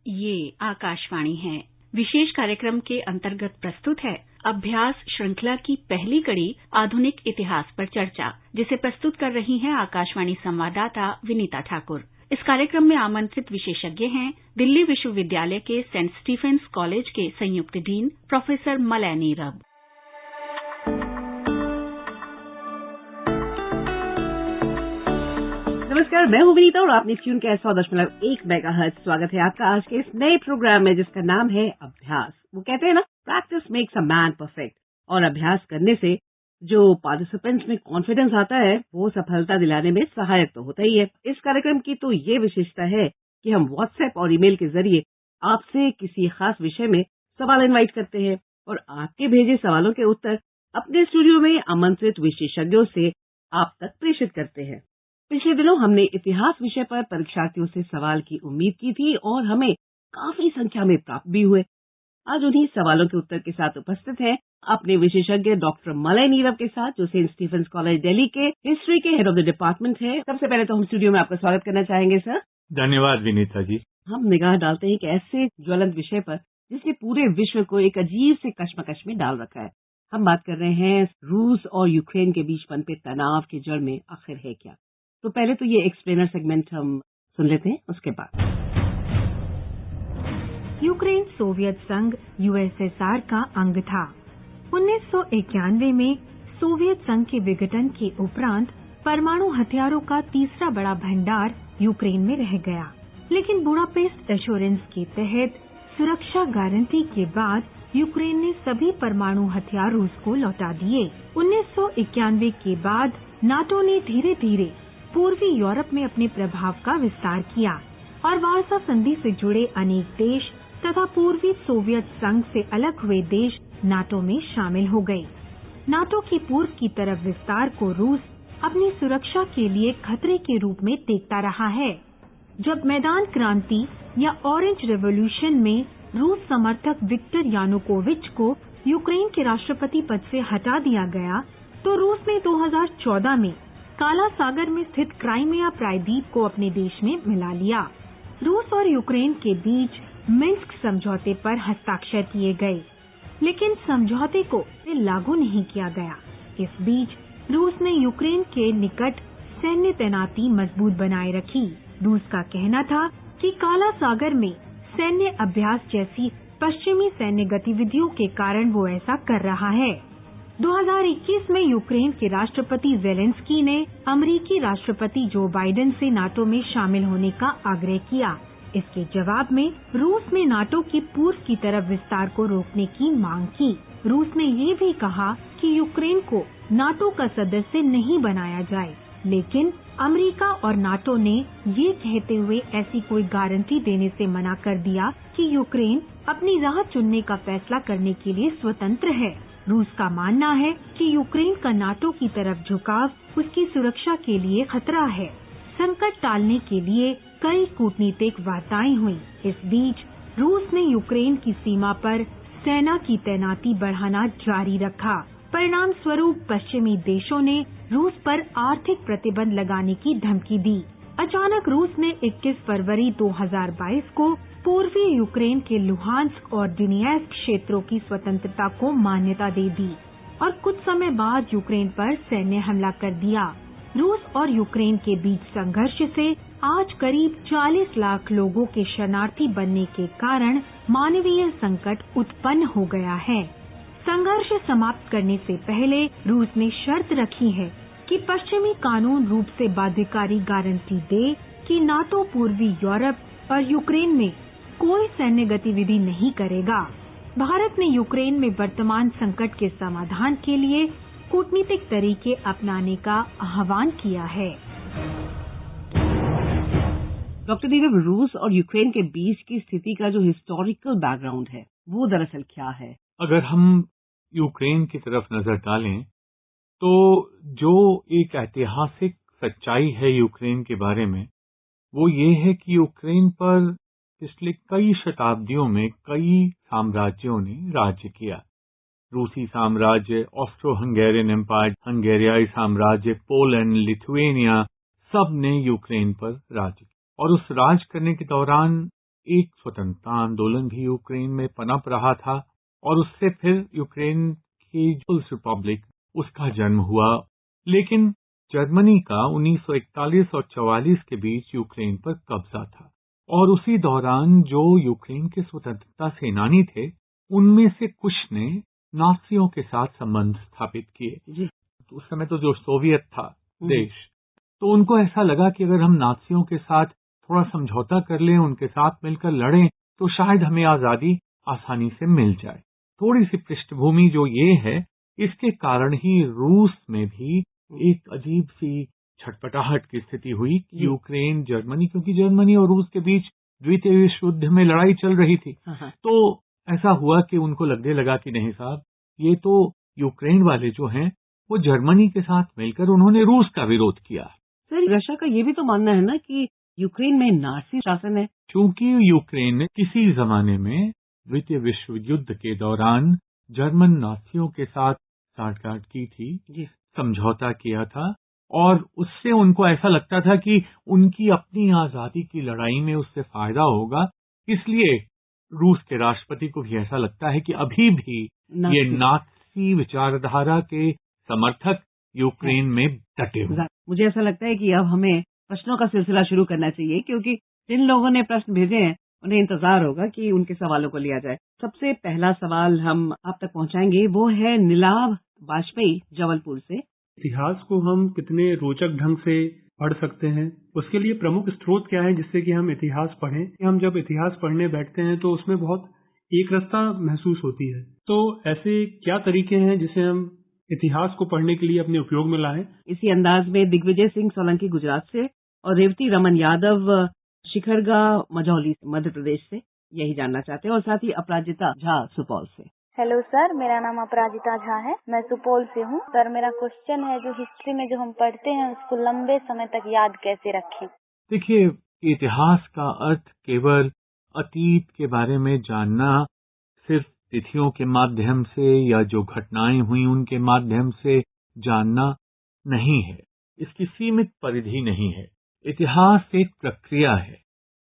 ये आकाशवाणी है। विशेष कार्यक्रम के अंतर्गत प्रस्तुत है अभ्यास श्रृंखला की पहली कड़ी आधुनिक इतिहास पर चर्चा, जिसे प्रस्तुत कर रही हैं आकाशवाणी संवाददाता विनीता ठाकुर। इस कार्यक्रम में आमंत्रित विशेषज्ञ हैं दिल्ली विश्वविद्यालय के सेंट स्टीफेंस कॉलेज के संयुक्त डीन प्रोफेसर मलय नीरब। नमस्कार, मैं हूं विनीता और आपने ट्यून किया 100.1 मेगाहर्ट्ज। स्वागत है आपका आज के इस नए प्रोग्राम में, जिसका नाम है अभ्यास। वो कहते हैं ना, practice makes a man perfect. और अभ्यास करने से जो पार्टिसिपेंट्स में कॉन्फिडेंस आता है, वो सफलता दिलाने में सहायक तो होता ही है। इस कार्यक्रम की तो ये विशेषता है कि हम व्हाट्सएप और ईमेल के जरिए आपसे किसी खास विषय में सवाल इनवाइट करते हैं और आपके भेजे सवालों के उत्तर अपने स्टूडियो में आमंत्रित विशेषज्ञों से आप तक प्रेषित करते हैं। पिछले दिनों हमने इतिहास विषय पर परीक्षार्थियों से सवाल की उम्मीद की थी और हमें काफी संख्या में प्राप्त भी हुए। आज उन्हीं सवालों के उत्तर के साथ उपस्थित हैं अपने विशेषज्ञ डॉक्टर मलय नीरब के साथ, जो सेंट स्टीफेंस कॉलेज दिल्ली के हिस्ट्री के हेड ऑफ द डिपार्टमेंट है। सबसे पहले तो हम स्टूडियो में आपका स्वागत करना चाहेंगे सर। धन्यवाद विनीता जी। हम निगाह डालते हैं कि ऐसे ज्वलंत विषय पर जिसने पूरे विश्व को एक अजीब से कश्मकश में डाल रखा है। हम बात कर रहे हैं रूस और यूक्रेन के बीच पनपे तनाव की जड़ में आखिर है क्या। तो पहले तो ये एक्सप्लेनर सेगमेंट हम सुन लेते हैं, उसके बाद। यूक्रेन सोवियत संघ यूएसएसआर का अंग था। 1991 में सोवियत संघ के विघटन के उपरांत परमाणु हथियारों का तीसरा बड़ा भंडार यूक्रेन में रह गया, लेकिन बुडापेस्ट एश्योरेंस के तहत सुरक्षा गारंटी के बाद यूक्रेन ने सभी परमाणु हथियार रूस को लौटा दिए। 1991 के बाद नाटो ने धीरे धीरे पूर्वी यूरोप में अपने प्रभाव का विस्तार किया और वार्सा संधि से जुड़े अनेक देश तथा पूर्वी सोवियत संघ से अलग हुए देश नाटो में शामिल हो गए। नाटो की पूर्व की तरफ विस्तार को रूस अपनी सुरक्षा के लिए खतरे के रूप में देखता रहा है। जब मैदान क्रांति या ऑरेंज रेवोल्यूशन में रूस समर्थक विक्टर यानुकोविच को यूक्रेन के राष्ट्रपति पद से हटा दिया गया, तो रूस ने 2014 में काला सागर में स्थित क्राइमिया प्रायद्वीप को अपने देश में मिला लिया। रूस और यूक्रेन के बीच मिन्स्क समझौते पर हस्ताक्षर किए गए, लेकिन समझौते को लागू नहीं किया गया। इस बीच रूस ने यूक्रेन के निकट सैन्य तैनाती मजबूत बनाए रखी। रूस का कहना था कि काला सागर में सैन्य अभ्यास जैसी पश्चिमी सैन्य गतिविधियों के कारण वो ऐसा कर रहा है। 2021 में यूक्रेन के राष्ट्रपति ज़ेलेंस्की ने अमेरिकी राष्ट्रपति जो बाइडेन से नाटो में शामिल होने का आग्रह किया। इसके जवाब में रूस ने नाटो के पूर्व की तरफ विस्तार को रोकने की मांग की। रूस ने ये भी कहा कि यूक्रेन को नाटो का सदस्य नहीं बनाया जाए, लेकिन अमेरिका और नाटो ने ये कहते हुए ऐसी कोई गारंटी देने से मना कर दिया कि यूक्रेन अपनी राह चुनने का फैसला करने के लिए स्वतंत्र है। रूस का मानना है कि यूक्रेन का नाटो की तरफ झुकाव उसकी सुरक्षा के लिए खतरा है। संकट टालने के लिए कई कूटनीतिक वार्ताएं हुई। इस बीच रूस ने यूक्रेन की सीमा पर सेना की तैनाती बढ़ाना जारी रखा। परिणाम स्वरूप पश्चिमी देशों ने रूस पर आर्थिक प्रतिबंध लगाने की धमकी दी। अचानक रूस ने 21 फरवरी 2022 को पूर्वी यूक्रेन के लुहांस्क और डोनेत्स्क क्षेत्रों की स्वतंत्रता को मान्यता दे दी और कुछ समय बाद यूक्रेन पर सैन्य हमला कर दिया। रूस और यूक्रेन के बीच संघर्ष से आज करीब 40 लाख लोगों के शरणार्थी बनने के कारण मानवीय संकट उत्पन्न हो गया है। संघर्ष समाप्त करने से पहले रूस ने शर्त रखी है कि पश्चिमी कानून रूप से बाध्यकारी गारंटी दे कि नाटो पूर्वी यूरोप और यूक्रेन में कोई सैन्य गतिविधि नहीं करेगा। भारत ने यूक्रेन में वर्तमान संकट के समाधान के लिए कूटनीतिक तरीके अपनाने का आह्वान किया है। डॉक्टर नीरब, रूस और यूक्रेन के बीच की स्थिति का जो हिस्टोरिकल बैकग्राउंड है, वो दरअसल क्या है? अगर हम यूक्रेन की तरफ नजर डालें तो जो एक ऐतिहासिक सच्चाई है यूक्रेन के बारे में, वो ये है कि यूक्रेन पर पिछले कई शताब्दियों में कई साम्राज्यों ने राज्य किया। रूसी साम्राज्य, ऑस्ट्रो हंगेरियन एम्पायर, हंगेरियाई साम्राज्य, पोलैंड, लिथुआनिया, सब ने यूक्रेन पर राज्य किया। और उस राज करने के दौरान एक स्वतंत्रता आंदोलन भी यूक्रेन में पनप रहा था और उससे फिर यूक्रेन की पीपुल्स रिपब्लिक उसका जन्म हुआ। लेकिन जर्मनी का 1941 और 44 के बीच यूक्रेन पर कब्जा था और उसी दौरान जो यूक्रेन के स्वतंत्रता सेनानी थे उनमें से कुछ ने नाजियों के साथ संबंध स्थापित किए। उस समय तो जो सोवियत था देश, तो उनको ऐसा लगा कि अगर हम नाजियों के साथ थोड़ा समझौता कर लें, उनके साथ मिलकर लड़ें, तो शायद हमें आजादी आसानी से मिल जाए। थोड़ी सी पृष्ठभूमि जो ये है, इसके कारण ही रूस में भी एक अजीब सी छटपटाहट की स्थिति हुई कि यूक्रेन जर्मनी, क्योंकि जर्मनी और रूस के बीच द्वितीय विश्व युद्ध में लड़ाई चल रही थी, तो ऐसा हुआ कि उनको लगने लगा कि नहीं साहब, ये तो यूक्रेन वाले जो हैं वो जर्मनी के साथ मिलकर उन्होंने रूस का विरोध किया। सर, रशिया का ये भी तो मानना है ना कि यूक्रेन में नाजी शासन है। चूंकि यूक्रेन ने किसी जमाने में द्वितीय विश्व युद्ध के दौरान जर्मन नाजियों के साथ साठगांठ की थी, समझौता किया था, और उससे उनको ऐसा लगता था कि उनकी अपनी आजादी की लड़ाई में उससे फायदा होगा, इसलिए रूस के राष्ट्रपति को भी ऐसा लगता है कि अभी भी ये नाजी विचारधारा के समर्थक यूक्रेन में डटे हुए। मुझे ऐसा लगता है कि अब हमें प्रश्नों का सिलसिला शुरू करना चाहिए, क्योंकि जिन लोगों ने प्रश्न भेजे हैं उन्हें इंतजार होगा कि उनके सवालों को लिया जाए। सबसे पहला सवाल हम आप तक पहुंचाएंगे, वो है नीलाभ वाजपेयी जबलपुर से। इतिहास को हम कितने रोचक ढंग से पढ़ सकते हैं, उसके लिए प्रमुख स्रोत क्या है जिससे कि हम इतिहास पढ़ें। हम जब इतिहास पढ़ने बैठते हैं तो उसमें बहुत एकरसता महसूस होती है। तो ऐसे क्या तरीके हैं जिसे हम इतिहास को पढ़ने के लिए अपने उपयोग में लाएं? इसी अंदाज में दिग्विजय सिंह सोलंकी गुजरात से और रेवती रमन यादव शिखरगा मझौली मध्य प्रदेश से यही जानना चाहते हैं, और साथ ही अपराजिता झा सुपौल से। हेलो सर, मेरा नाम अपराजिता झा है, मैं सुपौल से हूँ। सर, मेरा क्वेश्चन है, जो हिस्ट्री में जो हम पढ़ते हैं उसको लंबे समय तक याद कैसे रखें? देखिए, इतिहास का अर्थ केवल अतीत के बारे में जानना, सिर्फ तिथियों के माध्यम से या जो घटनाएं हुई उनके माध्यम से जानना नहीं है। इसकी सीमित परिधि नहीं है। इतिहास एक प्रक्रिया है।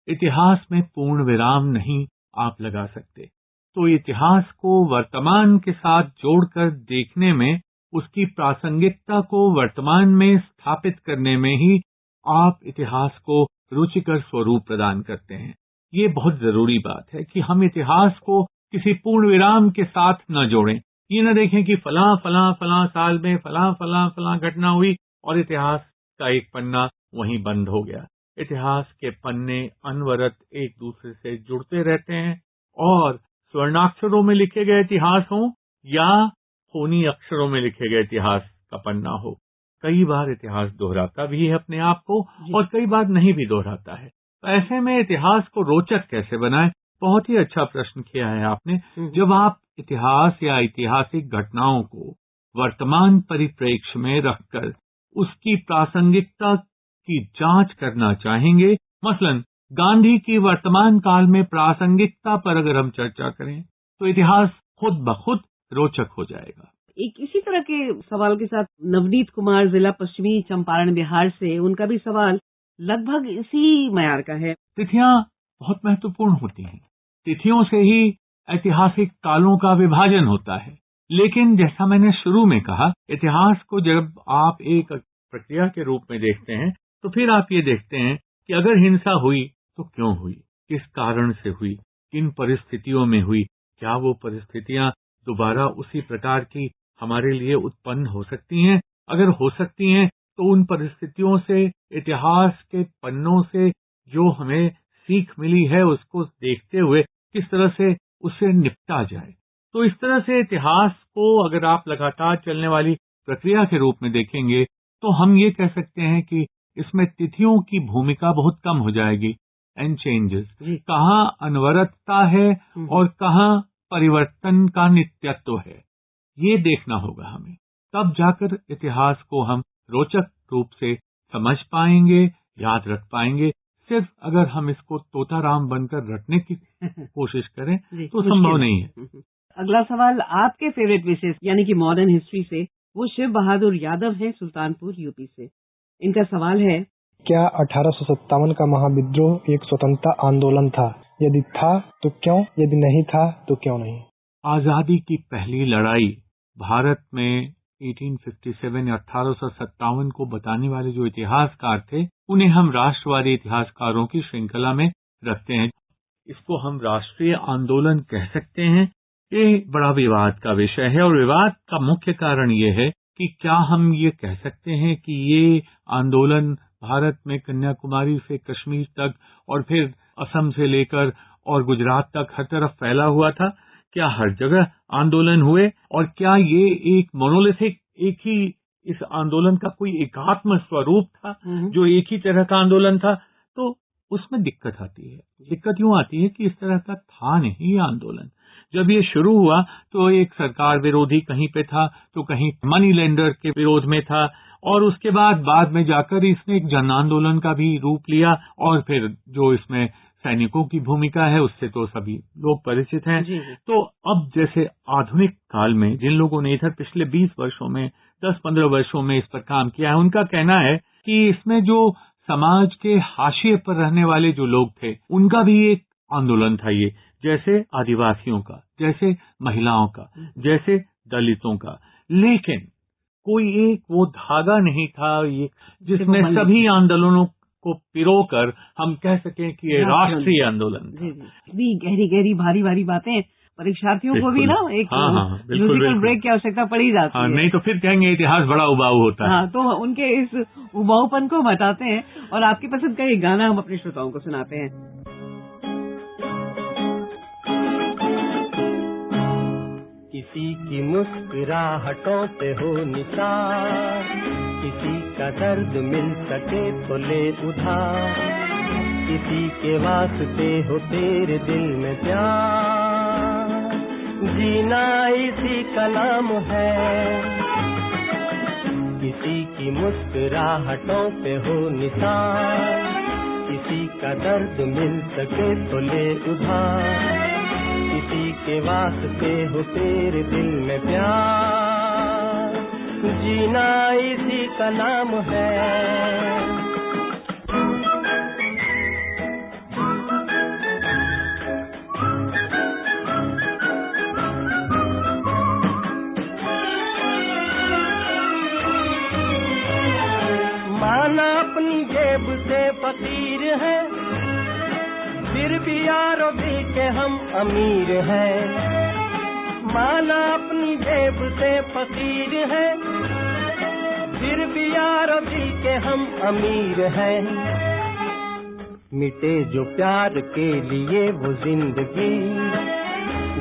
इतिहास में पूर्ण विराम नहीं आप लगा सकते। तो इतिहास को वर्तमान के साथ जोड़कर देखने में, उसकी प्रासंगिकता को वर्तमान में स्थापित करने में ही आप इतिहास को रुचिकर स्वरूप प्रदान करते हैं। ये बहुत जरूरी बात है कि हम इतिहास को किसी पूर्ण विराम के साथ न जोड़ें। ये न देखें कि फलां फलां फलां साल में फलां फलां फलां घटना हुई और इतिहास का एक पन्ना वहीं बंद हो गया। इतिहास के पन्ने अनवरत एक दूसरे से जुड़ते रहते हैं, और स्वर्णाक्षरों में लिखे गए इतिहास हो या खूनी अक्षरों में लिखे गए इतिहास का पन्ना हो, कई बार इतिहास दोहराता भी है अपने आप को और कई बार नहीं भी दोहराता है। तो ऐसे में इतिहास को रोचक कैसे बनाएं? बहुत ही अच्छा प्रश्न किया है आपने। जब आप इतिहास या ऐतिहासिक घटनाओं को वर्तमान परिप्रेक्ष्य में रखकर उसकी प्रासंगिकता की जांच करना चाहेंगे, मसलन गांधी की वर्तमान काल में प्रासंगिकता पर अगर हम चर्चा करें, तो इतिहास खुद ब खुद रोचक हो जाएगा। एक इसी तरह के सवाल के साथ नवनीत कुमार, जिला पश्चिमी चंपारण, बिहार से, उनका भी सवाल लगभग इसी मयार का है। तिथियां बहुत महत्वपूर्ण होती हैं। तिथियों से ही ऐतिहासिक कालों का विभाजन होता है। लेकिन जैसा मैंने शुरू में कहा, इतिहास को जब आप एक प्रक्रिया के रूप में देखते हैं, तो फिर आप ये देखते हैं कि अगर हिंसा हुई तो क्यों हुई, किस कारण से हुई, किन परिस्थितियों में हुई, क्या वो परिस्थितियां दोबारा उसी प्रकार की हमारे लिए उत्पन्न हो सकती हैं? अगर हो सकती हैं, तो उन परिस्थितियों से, इतिहास के पन्नों से जो हमें सीख मिली है, उसको देखते हुए किस तरह से उससे निपटा जाए। तो इस तरह से इतिहास को अगर आप लगातार चलने वाली प्रक्रिया के रूप में देखेंगे, तो हम ये कह सकते हैं कि इसमें तिथियों की भूमिका बहुत कम हो जाएगी। एंड चेंजेस, कहाँ अनवरतता है और कहाँ परिवर्तन का नित्यत्व है, ये देखना होगा हमें। तब जाकर इतिहास को हम रोचक रूप से समझ पाएंगे, याद रख पाएंगे। सिर्फ अगर हम इसको तोताराम बनकर रटने की कोशिश करें तो संभव नहीं है। अगला सवाल आपके फेवरेट विषय यानी कि मॉडर्न हिस्ट्री से, वो शिव बहादुर यादव है, सुल्तानपुर, यूपी से। इनका सवाल है, क्या 1857 का महाविद्रोह एक स्वतंत्रता आंदोलन था यदि था तो क्यों, यदि नहीं था तो क्यों नहीं? आजादी की पहली लड़ाई भारत में 1857 या 1857 को बताने वाले जो इतिहासकार थे, उन्हें हम राष्ट्रवादी इतिहासकारों की श्रृंखला में रखते हैं। इसको हम राष्ट्रीय आंदोलन कह सकते हैं। ये बड़ा विवाद का विषय है और विवाद का मुख्य कारण ये है कि क्या हम ये कह सकते हैं कि ये आंदोलन भारत में कन्याकुमारी से कश्मीर तक और फिर असम से लेकर और गुजरात तक हर तरफ फैला हुआ था? क्या हर जगह आंदोलन हुए? और क्या ये एक मोनोलिथिक, एक ही इस आंदोलन का कोई एकात्म स्वरूप था जो एक ही तरह का आंदोलन था? तो उसमें दिक्कत आती है। दिक्कत यूं आती है कि इस तरह का था नहीं ये आंदोलन। जब ये शुरू हुआ तो एक सरकार विरोधी कहीं पे था, तो कहीं मनी लेंडर के विरोध में था, और उसके बाद में जाकर इसने एक जन आंदोलन का भी रूप लिया। और फिर जो इसमें सैनिकों की भूमिका है उससे तो सभी लोग परिचित हैं। तो अब जैसे आधुनिक काल में जिन लोगों ने इधर पिछले 20 वर्षों में 10-15 वर्षों में इस पर काम किया है, उनका कहना है कि इसमें जो समाज के हाशिए पर रहने वाले जो लोग थे उनका भी एक आंदोलन था ये, जैसे आदिवासियों का, जैसे महिलाओं का, जैसे दलितों का। लेकिन कोई एक वो धागा नहीं था ये जिसमें सभी आंदोलनों को पिरोकर हम कह सकें कि ये राष्ट्रीय आंदोलन था। इतनी गहरी गहरी भारी भारी बातें परीक्षार्थियों को भी ना एक म्यूजिकल ब्रेक की आवश्यकता पड़ी जाती है। नहीं तो फिर कहेंगे इतिहास बड़ा उबाऊ होता है। तो उनके इस उबाऊपन को हटाते हैं और आपकी पसंद का एक गाना हम अपने श्रोताओं को सुनाते हैं। किसी की मुस्कुराहटों पे हो निसार, किसी का दर्द मिल सके तो ले उधार, किसी के वास्ते हो तेरे दिल में प्यार, जीना इसी का नाम है। किसी की मुस्कुराहटों पे हो निसार, किसी का दर्द मिल सके तो ले उधार, किसी के वास्ते हो तेरे दिल में प्यार, जीना इसी का नाम है। माना अपनी जेब से फकीर है, फिर भी यारों भी के हम अमीर हैं। माना अपनी जेब से फकीर है, फिर भी यारों भी के हम अमीर हैं। मिटे जो प्यार के लिए वो जिंदगी,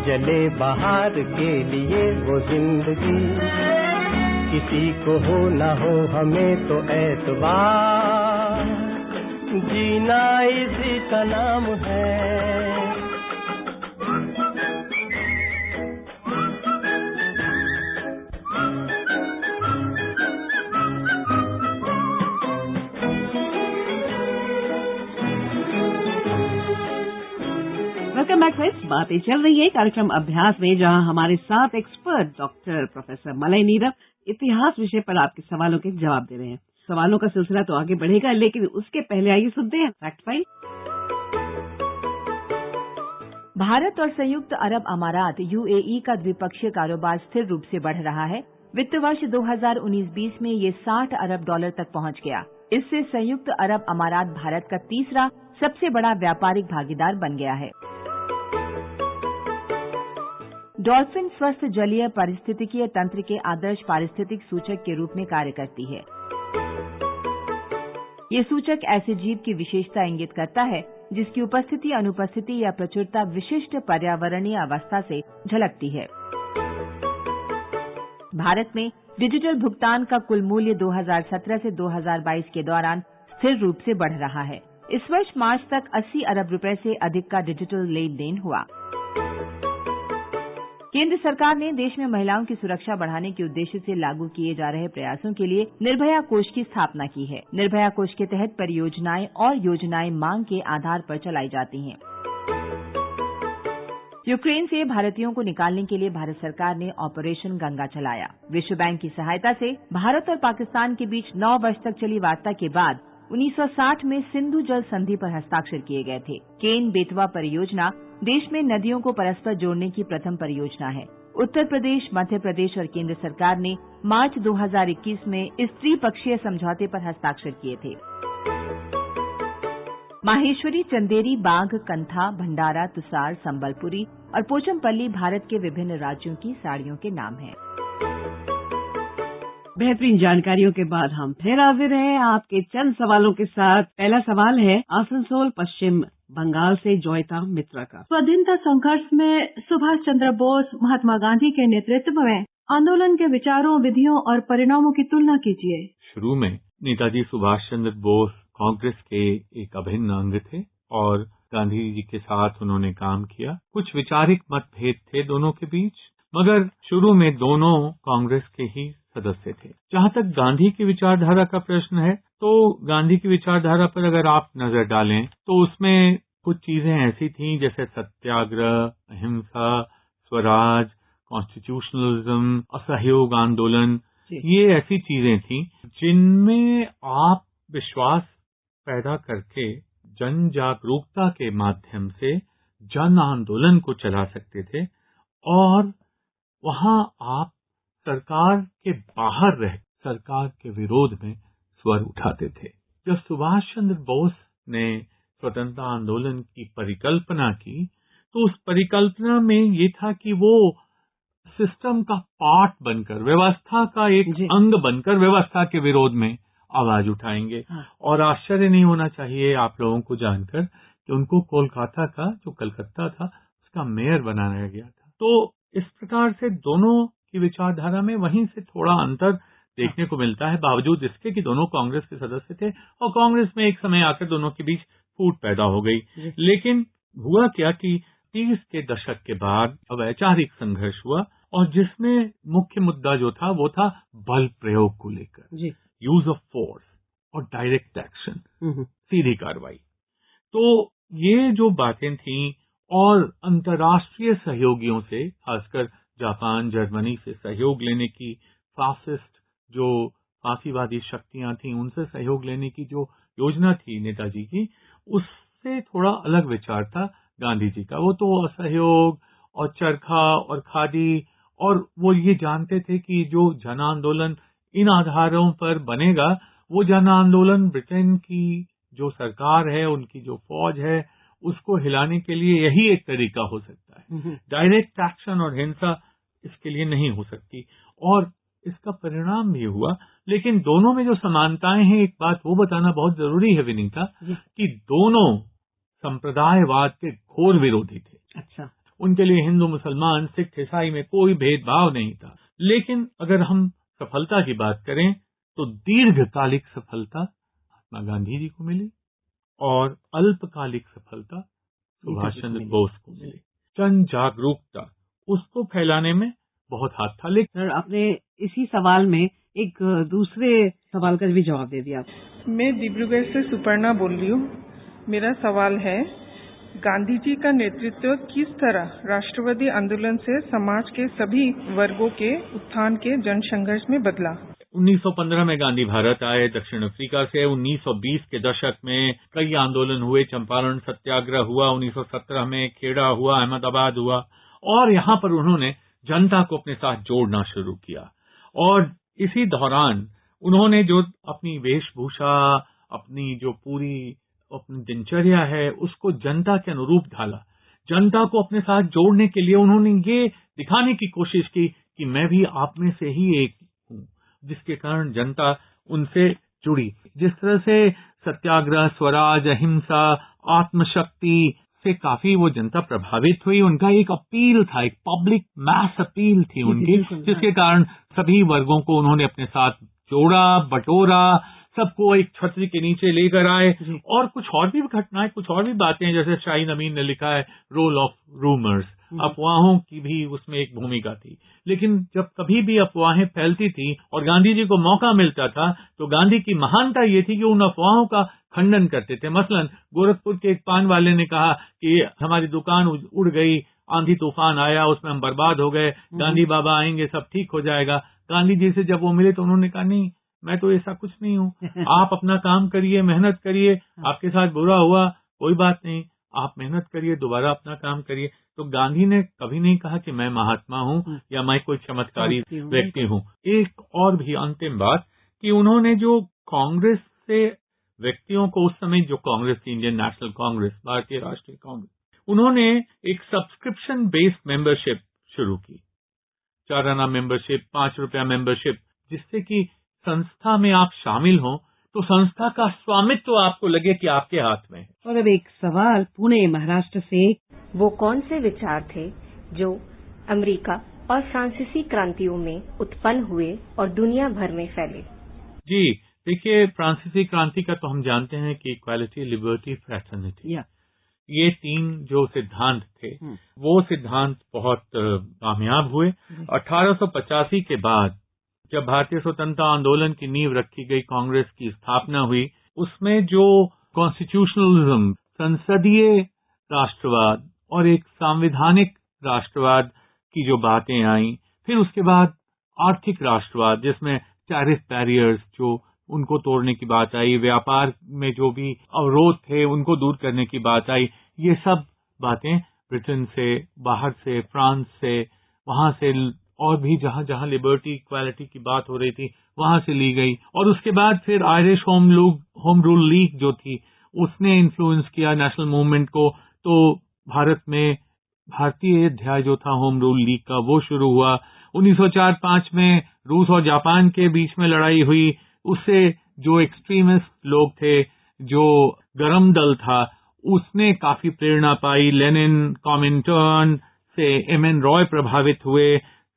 जले बहार के लिए वो जिंदगी, किसी को हो ना हो हमें तो एतबार, जीना इसी का नाम है। वेलकम बैक फ्रेंड्स, बातें चल रही है कार्यक्रम अभ्यास में, जहां हमारे साथ expert doctor professor Malay Nirav इतिहास विषय पर आपके सवालों के जवाब दे रहे हैं। सवालों का सिलसिला तो आगे बढ़ेगा, लेकिन उसके पहले आइए सुनते हैं फैक्ट फाइल। भारत और संयुक्त अरब अमारात यूएई का द्विपक्षीय कारोबार स्थिर रूप से बढ़ रहा है। वित्त वर्ष 2019-20 में ये $60 अरब तक पहुंच गया। इससे संयुक्त अरब अमारात भारत का तीसरा सबसे बड़ा व्यापारिक भागीदार बन गया है। डॉल्फिन स्वस्थ जलीय पारिस्थितिकीय तंत्र के आदर्श पारिस्थितिक सूचक के रूप में कार्य करती है। ये सूचक ऐसे जीव की विशेषता इंगित करता है जिसकी उपस्थिति, अनुपस्थिति या प्रचुरता विशिष्ट पर्यावरणीय अवस्था से झलकती है। भारत में डिजिटल भुगतान का कुल मूल्य 2017 से 2022 के दौरान स्थिर रूप से बढ़ रहा है। इस वर्ष मार्च तक 80 अरब रुपए से अधिक का डिजिटल लेन देन हुआ। केंद्र सरकार ने देश में महिलाओं की सुरक्षा बढ़ाने के उद्देश्य से लागू किए जा रहे प्रयासों के लिए निर्भया कोष की स्थापना की है। निर्भया कोष के तहत परियोजनाएं और योजनाएं मांग के आधार पर चलाई जाती हैं। यूक्रेन से भारतीयों को निकालने के लिए भारत सरकार ने ऑपरेशन गंगा चलाया। विश्व बैंक की सहायता से भारत और पाकिस्तान के बीच 9 वर्ष तक चली वार्ता के बाद 1960 में सिंधु जल संधि पर हस्ताक्षर किए गए थे। केन बेतवा परियोजना देश में नदियों को परस्पर जोड़ने की प्रथम परियोजना है। उत्तर प्रदेश, मध्य प्रदेश और केंद्र सरकार ने मार्च 2021 में इस त्रिपक्षीय समझौते पर हस्ताक्षर किए थे। माहेश्वरी, चंदेरी, बाघ, कंथा, भंडारा, तुसार, संबलपुरी और पोचमपल्ली भारत के विभिन्न राज्यों की साड़ियों के नाम हैं। बेहतरीन जानकारियों के बाद हम फिर हाजिर हैं आपके चंद सवालों के साथ। पहला सवाल है आसनसोल, पश्चिम बंगाल से जॉयता मित्रा का। स्वाधीनता संघर्ष में सुभाष चंद्र बोस, महात्मा गांधी के नेतृत्व में आंदोलन के विचारों, विधियों और परिणामों की तुलना कीजिए। शुरू में नेताजी सुभाष चंद्र बोस कांग्रेस के एक अभिन्न अंग थे और गांधी जी के साथ उन्होंने काम किया। कुछ वैचारिक मतभेद थे दोनों के बीच, मगर शुरू में दोनों कांग्रेस के ही सदस्य थे। जहां तक गांधी की विचारधारा का प्रश्न है, तो गांधी की विचारधारा पर अगर आप नजर डालें तो उसमें कुछ चीजें ऐसी थीं जैसे सत्याग्रह, अहिंसा, स्वराज, कॉन्स्टिट्यूशनलिज्म, असहयोग आंदोलन। ये ऐसी चीजें थीं जिनमें आप विश्वास पैदा करके जन जागरूकता के माध्यम से जन आंदोलन को चला सकते थे और वहां आप सरकार के बाहर रह सरकार के विरोध में स्वर उठाते थे। जब सुभाष चंद्र बोस ने स्वतंत्रता आंदोलन की परिकल्पना की तो उस परिकल्पना में ये था कि वो सिस्टम का पार्ट बनकर, व्यवस्था का एक अंग बनकर व्यवस्था के विरोध में आवाज उठाएंगे। और आश्चर्य नहीं होना चाहिए आप लोगों को जानकर कि उनको कोलकाता का, जो कलकत्ता था, उसका मेयर बनाया गया था। तो इस प्रकार से दोनों की विचारधारा में वहीं से थोड़ा अंतर देखने को मिलता है, बावजूद इसके कि दोनों कांग्रेस के सदस्य थे और कांग्रेस में एक समय आकर दोनों के बीच फूट पैदा हो गई। लेकिन हुआ क्या कि 30 के दशक के बाद वैचारिक संघर्ष हुआ और जिसमें मुख्य मुद्दा जो था वो था बल प्रयोग को लेकर, यूज ऑफ फोर्स और डायरेक्ट एक्शन, सीधी कार्रवाई। तो ये जो बातें थीं और अंतर्राष्ट्रीय सहयोगियों से, खासकर जापान, जर्मनी से सहयोग लेने की, फासिस्ट जो फांसीवादी शक्तियां थीं उनसे सहयोग लेने की जो योजना थी नेताजी की, उससे थोड़ा अलग विचार था गांधी जी का। वो तो असहयोग और चरखा और खादी, और वो ये जानते थे कि जो जन आंदोलन इन आधारों पर बनेगा, वो जन आंदोलन ब्रिटेन की जो सरकार है, उनकी जो फौज है, उसको हिलाने के लिए यही एक तरीका हो सकता है। डायरेक्ट एक्शन और हिंसा इसके लिए नहीं हो सकती, और इसका परिणाम भी हुआ। लेकिन दोनों में जो समानताएं हैं, एक बात वो बताना बहुत जरूरी है विनीता, कि दोनों संप्रदायवाद के घोर विरोधी थे। अच्छा, उनके लिए हिंदू, मुसलमान, सिख, ईसाई में कोई भेदभाव नहीं था। लेकिन अगर हम सफलता की बात करें तो दीर्घकालिक सफलता महात्मा गांधी जी को मिली और अल्पकालिक सफलता सुभाष चंद्र बोस को मिली। जन जागरूकता उसको फैलाने में बहुत हाथ था। लेकिन आपने इसी सवाल में एक दूसरे सवाल का भी जवाब दे दिया। मैं डिब्रूगढ़ से सुपर्णा बोल रही हूँ। मेरा सवाल है, गांधी जी का नेतृत्व किस तरह राष्ट्रवादी आंदोलन से समाज के सभी वर्गों के उत्थान के जन संघर्ष में बदला? 1915 में गांधी भारत आए दक्षिण अफ्रीका से। 1920 के दशक में कई आंदोलन हुए, चंपारण सत्याग्रह हुआ, 1917 में खेड़ा हुआ, अहमदाबाद हुआ, और यहाँ पर उन्होंने जनता को अपने साथ जोड़ना शुरू किया। और इसी दौरान उन्होंने जो अपनी वेशभूषा, अपनी जो पूरी अपनी दिनचर्या है, उसको जनता के अनुरूप ढाला। जनता को अपने साथ जोड़ने के लिए उन्होंने ये दिखाने की कोशिश की कि मैं भी आप में से ही एक हूँ, जिसके कारण जनता उनसे जुड़ी। जिस तरह से सत्याग्रह, स्वराज, अहिंसा, आत्मशक्ति से काफी वो जनता प्रभावित हुई। उनका एक अपील था, एक पब्लिक मैस अपील थी उनकी, जिसके कारण सभी वर्गों को उन्होंने अपने साथ जोड़ा, बटोरा, सबको एक छतरी के नीचे लेकर आए। और कुछ और भी घटनाएं, कुछ और भी बातें, जैसे शाहीन अमीन ने लिखा है रोल ऑफ रूमर्स, अफवाहों की भी उसमें एक भूमिका थी। लेकिन जब कभी भी अफवाहें फैलती थी और गांधी जी को मौका मिलता था, तो गांधी की महानता ये थी कि उन अफवाहों का खंडन करते थे। मसलन गोरखपुर के एक पान वाले ने कहा कि हमारी दुकान उड़ गई, आंधी तूफान आया, उसमें हम बर्बाद हो गए, गांधी बाबा आएंगे, सब ठीक हो जाएगा। गांधी जी से जब वो मिले तो उन्होंने कहा नहीं, मैं तो ऐसा कुछ नहीं हूँ, आप अपना काम करिए, मेहनत करिए, आपके साथ बुरा हुआ कोई बात नहीं, आप मेहनत करिए, दोबारा अपना काम करिए। तो गांधी ने कभी नहीं कहा कि मैं महात्मा हूँ या मैं कोई चमत्कारी व्यक्ति हूँ। एक और भी अंतिम बात कि उन्होंने जो कांग्रेस से व्यक्तियों को, उस समय जो कांग्रेस थी, इंडियन नेशनल कांग्रेस, भारतीय राष्ट्रीय कांग्रेस, उन्होंने एक सब्सक्रिप्शन बेस्ड मेंबरशिप शुरू की, 4 आना मेंबरशिप, 5 रुपया मेंबरशिप, जिससे कि संस्था में आप शामिल हों तो संस्था का स्वामित्व आपको लगे कि आपके हाथ में है। और अब एक सवाल पुणे महाराष्ट्र से, वो कौन से विचार थे जो अमेरिका और फ्रांसीसी क्रांतियों में उत्पन्न हुए और दुनिया भर में फैले? जी देखिए, फ्रांसीसी क्रांति का तो हम जानते हैं कि इक्वालिटी, लिबर्टी, फ्रैटर्निटी, ये 3 जो सिद्धांत थे वो सिद्धांत बहुत कामयाब हुए। 1885 के बाद जब भारतीय स्वतंत्रता आंदोलन की नींव रखी गई, कांग्रेस की स्थापना हुई, उसमें जो कॉन्स्टिट्यूशनलिज्म, संसदीय राष्ट्रवाद और एक संवैधानिक राष्ट्रवाद की जो बातें आई, फिर उसके बाद आर्थिक राष्ट्रवाद जिसमें टैरिफ बैरियर्स जो उनको तोड़ने की बात आई, व्यापार में जो भी अवरोध थे उनको दूर करने की बात आई, ये सब बातें ब्रिटेन से, बाहर से, फ्रांस से, वहां से और भी जहां जहां लिबर्टी, इक्वालिटी की बात हो रही थी वहां से ली गई। और उसके बाद फिर आयरिश होम रूल लीग जो थी उसने इन्फ्लुएंस किया नेशनल मूवमेंट को, तो भारत में भारतीय अध्याय जो था होम रूल लीग का वो शुरू हुआ। 1904-05 में रूस और जापान के बीच में लड़ाई हुई, उससे जो एक्सट्रीमिस्ट लोग थे, जो गरम दल था, उसने काफी प्रेरणा पाई। लेनिन, कॉमिंटर्न से एमएन रॉय प्रभावित हुए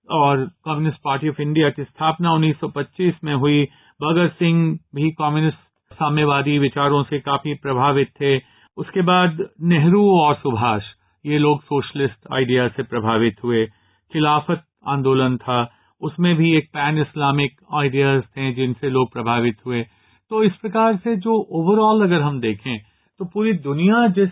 और कम्युनिस्ट पार्टी ऑफ इंडिया की स्थापना 1925 में हुई। भगत सिंह भी कम्युनिस्ट साम्यवादी विचारों से काफी प्रभावित थे। उसके बाद नेहरू और सुभाष, ये लोग सोशलिस्ट आइडिया से प्रभावित हुए। खिलाफत आंदोलन था, उसमें भी एक पैन इस्लामिक आइडियाज थे जिनसे लोग प्रभावित हुए। तो इस प्रकार से जो ओवरऑल अगर हम देखें तो पूरी दुनिया जिस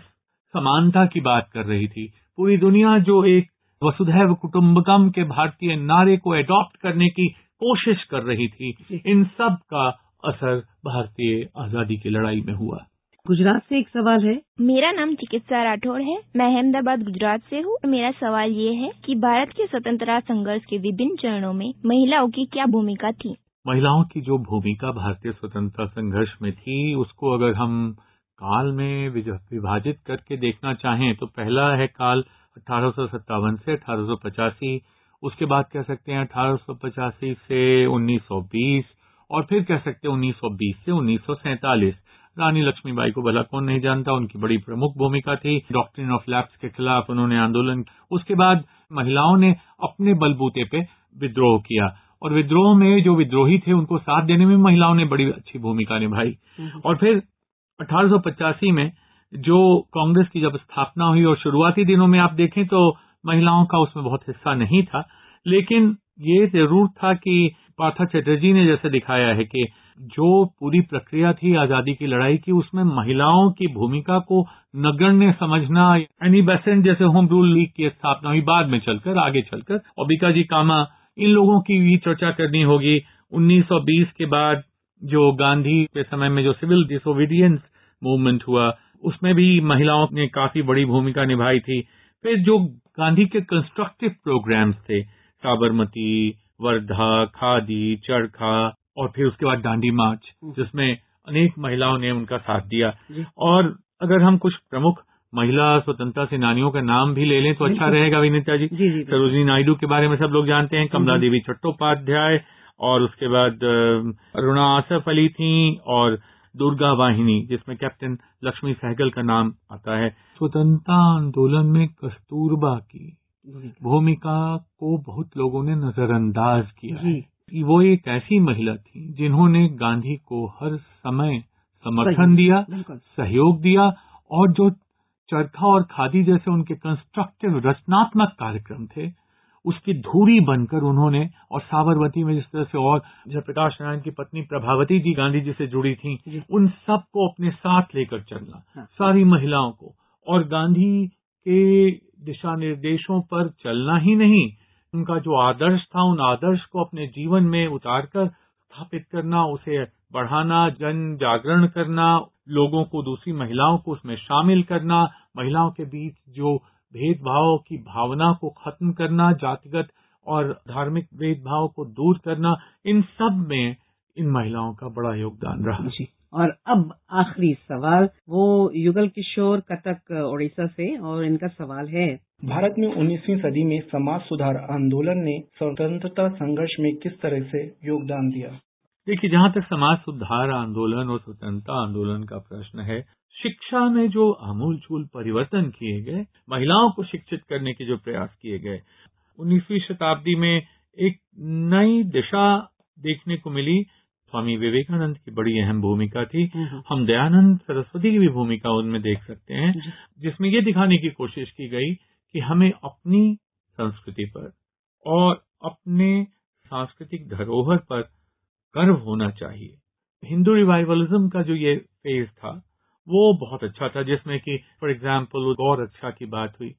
समानता की बात कर रही थी, पूरी दुनिया जो एक वसुधैव कुटुंबकम के भारतीय नारे को एडॉप्ट करने की कोशिश कर रही थी, इन सब का असर भारतीय आजादी की लड़ाई में हुआ। गुजरात से एक सवाल है। मेरा नाम चिकित्सा राठौड़ है, मैं अहमदाबाद गुजरात से हूँ। मेरा सवाल ये है कि भारत के स्वतंत्रता संघर्ष के विभिन्न चरणों में महिलाओं की क्या भूमिका थी? महिलाओं की जो भूमिका भारतीय स्वतंत्रता संघर्ष में थी, उसको अगर हम काल में विभाजित करके देखना चाहें तो पहला है काल 1857 से 1885, उसके बाद कह सकते हैं 1885 से 1920 और फिर कह सकते हैं 1920 से 1947। रानी लक्ष्मीबाई को भला कौन नहीं जानता, उनकी बड़ी प्रमुख भूमिका थी। डॉक्ट्रिन ऑफ लैप्स के खिलाफ उन्होंने आंदोलन। उसके बाद महिलाओं ने अपने बलबूते पे विद्रोह किया और विद्रोह में जो विद्रोही थे उनको साथ देने में महिलाओं ने बड़ी अच्छी भूमिका निभाई। और फिर 1885 में जो कांग्रेस की जब स्थापना हुई और शुरुआती दिनों में आप देखें तो महिलाओं का उसमें बहुत हिस्सा नहीं था, लेकिन ये जरूर था कि पार्था चैटर्जी ने जैसे दिखाया है कि जो पूरी प्रक्रिया थी आजादी की लड़ाई की, उसमें महिलाओं की भूमिका को नगण्य समझना। एनी बेसेंट जैसे होम रूल लीग की स्थापना हुई बाद में चलकर, आगे चलकर, और बीकाजी कामा, इन लोगों की भी चर्चा करनी होगी। 1920 के बाद जो गांधी के समय में जो सिविल डिसोबीडियंस मूवमेंट हुआ, उसमें भी महिलाओं ने काफी बड़ी भूमिका निभाई थी। फिर जो गांधी के कंस्ट्रक्टिव प्रोग्राम्स थे, साबरमती, वर्धा, खादी, चरखा, और फिर उसके बाद दांडी मार्च, जिसमें अनेक महिलाओं ने उनका साथ दिया। और अगर हम कुछ प्रमुख महिला स्वतंत्रता सेनानियों का नाम भी ले लें तो अच्छा रहेगा विनीता जी। सरोजिनी नायडू के बारे में सब लोग जानते हैं, कमला देवी चट्टोपाध्याय, और उसके बाद अरुणा आसफ अली थी, और दुर्गा वाहिनी जिसमें कैप्टन लक्ष्मी सहगल का नाम आता है। स्वतंत्रता आंदोलन में कस्तूरबा की भूमिका को बहुत लोगों ने नजरअंदाज किया है। वो एक ऐसी महिला थी जिन्होंने गांधी को हर समय समर्थन दिया, सहयोग दिया, और जो चरखा और खादी जैसे उनके कंस्ट्रक्टिव रचनात्मक कार्यक्रम थे उसकी धुरी बनकर उन्होंने, और साबरमती में जिस तरह से, और जयप्रकाश नारायण की पत्नी प्रभावती जी गांधी जी से जुड़ी थी, उन सब को अपने साथ लेकर चलना, सारी महिलाओं को, और गांधी के दिशा निर्देशों पर चलना ही नहीं, उनका जो आदर्श था उन आदर्श को अपने जीवन में उतारकर स्थापित करना, उसे बढ़ाना, जन जागरण करना, लोगों को, दूसरी महिलाओं को उसमें शामिल करना, महिलाओं के बीच जो भेदभाव की भावना को खत्म करना, जातिगत और धार्मिक भेदभाव को दूर करना, इन सब में इन महिलाओं का बड़ा योगदान रहा। जी। और अब आखिरी सवाल वो युगल किशोर कटक ओडिशा से, और इनका सवाल है, भारत में 19वीं सदी में समाज सुधार आंदोलन ने स्वतंत्रता संघर्ष में किस तरह से योगदान दिया? देखिए, जहाँ तक समाज सुधार आंदोलन और स्वतंत्रता आंदोलन का प्रश्न है, शिक्षा में जो आमूलचूल परिवर्तन किए गए, महिलाओं को शिक्षित करने के जो प्रयास किए गए, 19वीं शताब्दी में एक नई दिशा देखने को मिली। स्वामी विवेकानंद की बड़ी अहम भूमिका थी। हम दयानंद सरस्वती की भी भूमिका उनमें देख सकते हैं, जिसमें ये दिखाने की कोशिश की गई कि हमें अपनी संस्कृति पर और अपने सांस्कृतिक धरोहर पर गर्व होना चाहिए। हिंदू रिवाइवलिज्म का जो ये फेज था वो बहुत अच्छा था, जिसमें कि फॉर एग्जाम्पल गौ रक्षा की बात हुई।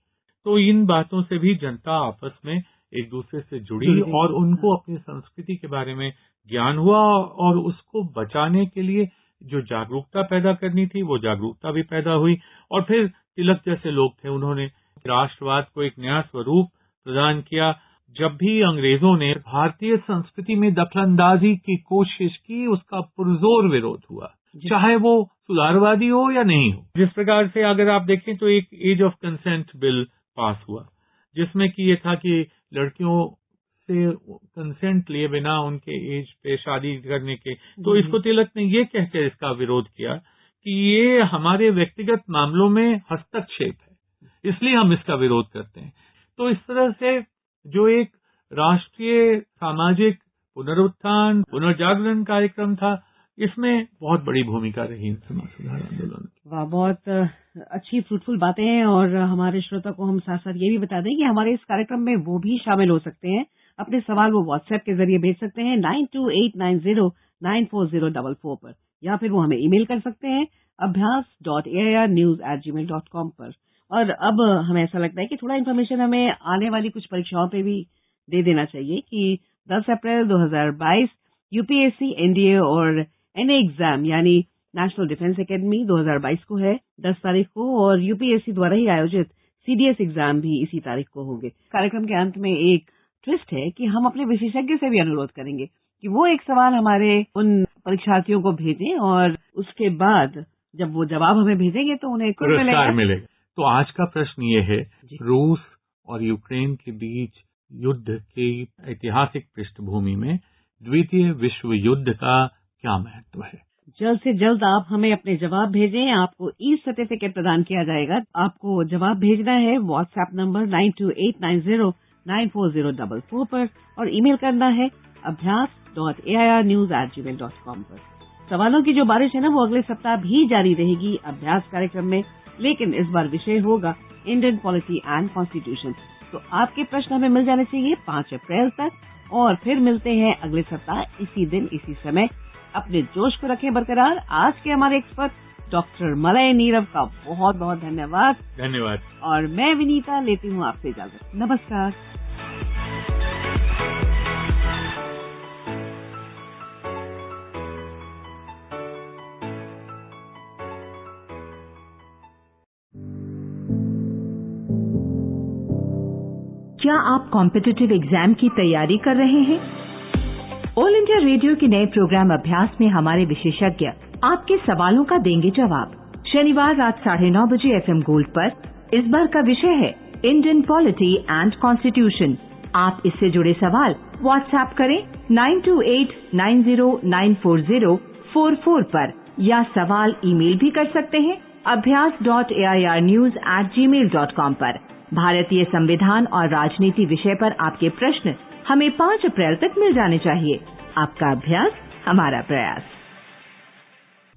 तो इन बातों से भी जनता आपस में एक दूसरे से जुड़ी और उनको अपनी संस्कृति के बारे में ज्ञान हुआ, और उसको बचाने के लिए जो जागरूकता पैदा करनी थी वो जागरूकता भी पैदा हुई। और फिर तिलक जैसे लोग थे, उन्होंने राष्ट्रवाद को एक नया स्वरूप प्रदान किया। जब भी अंग्रेजों ने भारतीय संस्कृति में दखलंदाजी की कोशिश की, उसका पुरजोर विरोध हुआ, चाहे वो सुधारवादी हो या नहीं हो। जिस प्रकार से अगर आप देखें तो एक age of consent bill pass हुआ, जिसमें कि ये था कि लड़कियों से कंसेंट लिए बिना उनके एज पे शादी करने के, तो इसको तिलक ने ये कहकर इसका विरोध किया कि ये हमारे व्यक्तिगत मामलों में हस्तक्षेप है, इसलिए हम इसका विरोध करते हैं। तो इस तरह से जो एक राष्ट्रीय सामाजिक पुनरुत्थान पुनर्जागरण कार्यक्रम था, इसमें बहुत बड़ी भूमिका रही समाज सुधार आंदोलन की। वाह, बहुत अच्छी फ्रूटफुल बातें हैं। और हमारे श्रोता को हम साथ साथ ये भी बता दें कि हमारे इस कार्यक्रम में वो भी शामिल हो सकते हैं। अपने सवाल वो व्हाट्सएप के जरिए भेज सकते हैं 9289094044 पर, या फिर वो हमें ईमेल कर सकते हैं abhyas.airnews@gmail.com पर। और अब हमें ऐसा लगता है कि थोड़ा इन्फॉर्मेशन हमें आने वाली कुछ परीक्षाओं पे भी दे देना चाहिए कि 10 अप्रैल 2022 यूपीएससी, एनडीए और एनए एग्जाम यानी नेशनल डिफेंस एकेडमी 2022 को है 10 तारीख को, और यूपीएससी द्वारा ही आयोजित सीडीएस एग्जाम भी इसी तारीख को होंगे। कार्यक्रम के अंत में एक ट्विस्ट है कि हम अपने विशेषज्ञ से भी अनुरोध करेंगे कि वो एक सवाल हमारे उन परीक्षार्थियों को भेजें, और उसके बाद जब वो जवाब हमें भेजेंगे तो उन्हें पुरस्कार मिलेगा। तो आज का प्रश्न ये है, रूस और यूक्रेन के बीच युद्ध की ऐतिहासिक पृष्ठभूमि में द्वितीय विश्व युद्ध का क्या महत्व है? जल्द से जल्द आप हमें अपने जवाब भेजें, आपको ई सर्टिफिकेट प्रदान किया जाएगा। आपको जवाब भेजना है व्हाट्सएप नंबर 9289094044 पर, और ईमेल करना है abhyas.airnews@gmail.com पर। सवालों की जो बारिश है ना, वो अगले सप्ताह भी जारी रहेगी अभ्यास कार्यक्रम में, लेकिन इस बार विषय होगा इंडियन पॉलिटी एंड कॉन्स्टिट्यूशन। तो आपके प्रश्न हमें मिल जाने चाहिए 5 अप्रैल तक, और फिर मिलते हैं अगले सप्ताह इसी दिन इसी समय। अपने जोश को रखें बरकरार। आज के हमारे एक्सपर्ट डॉक्टर मलय नीरव का बहुत बहुत धन्यवाद। और मैं विनीता लेती हूँ आपसे इजाजत। नमस्कार। क्या आप कॉम्पिटिटिव एग्जाम की तैयारी कर रहे हैं? ऑल इंडिया रेडियो के नए प्रोग्राम अभ्यास में हमारे विशेषज्ञ आपके सवालों का देंगे जवाब। शनिवार रात 9:30 बजे FM गोल्ड पर। इस बार का विषय है इंडियन पॉलिटी एंड कॉन्स्टिट्यूशन। आप इससे जुड़े सवाल व्हाट्सएप करें 9289094044 पर, या सवाल ईमेल भी कर सकते हैं abhyas.airnews@gmail.com पर। भारतीय संविधान और राजनीति विषय पर आपके प्रश्न हमें 5 अप्रैल तक मिल जाने चाहिए। आपका अभ्यास हमारा प्रयास।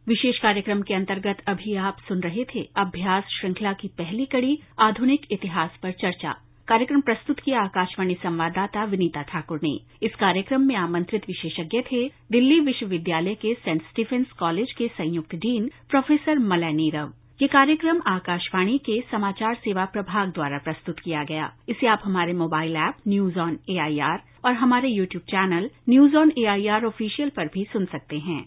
विशेष कार्यक्रम के अंतर्गत अभी आप सुन रहे थे अभ्यास श्रृंखला की पहली कड़ी आधुनिक इतिहास पर चर्चा। कार्यक्रम प्रस्तुत किया आकाशवाणी संवाददाता विनीता ठाकुर ने। इस कार्यक्रम में आमंत्रित विशेषज्ञ थे दिल्ली विश्वविद्यालय के सेंट स्टीफेंस कॉलेज के संयुक्त डीन प्रोफेसर मलय नीरव। ये कार्यक्रम आकाशवाणी के समाचार सेवा प्रभाग द्वारा प्रस्तुत किया गया। इसे आप हमारे mobile app news on AIR और हमारे YouTube channel news on AIR official पर भी सुन सकते हैं।